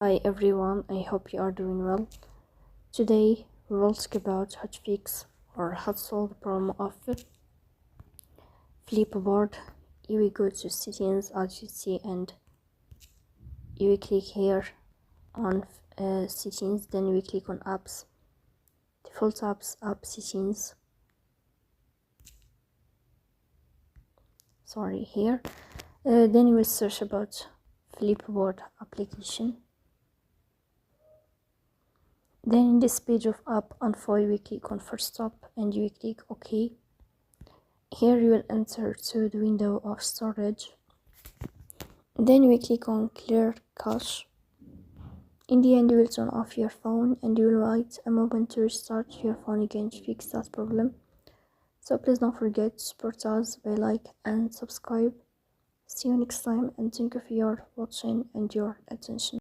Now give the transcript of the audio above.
Hi everyone, I hope you are doing well. Today we will talk about how to fix or how to solve the problem of Flipboard. You will go to settings as you see and you will click here on settings, then you will click on apps, default apps, app settings. Here. Then you will search about Flipboard application. Then in this page of app info, you will click on first stop and you will click OK. Here you will enter to the window of storage. Then you will click on clear cache. In the end, you will turn off your phone and you will wait a moment to restart your phone again to fix that problem. So please don't forget to support us by like and subscribe. See you next time and thank you for your watching and your attention.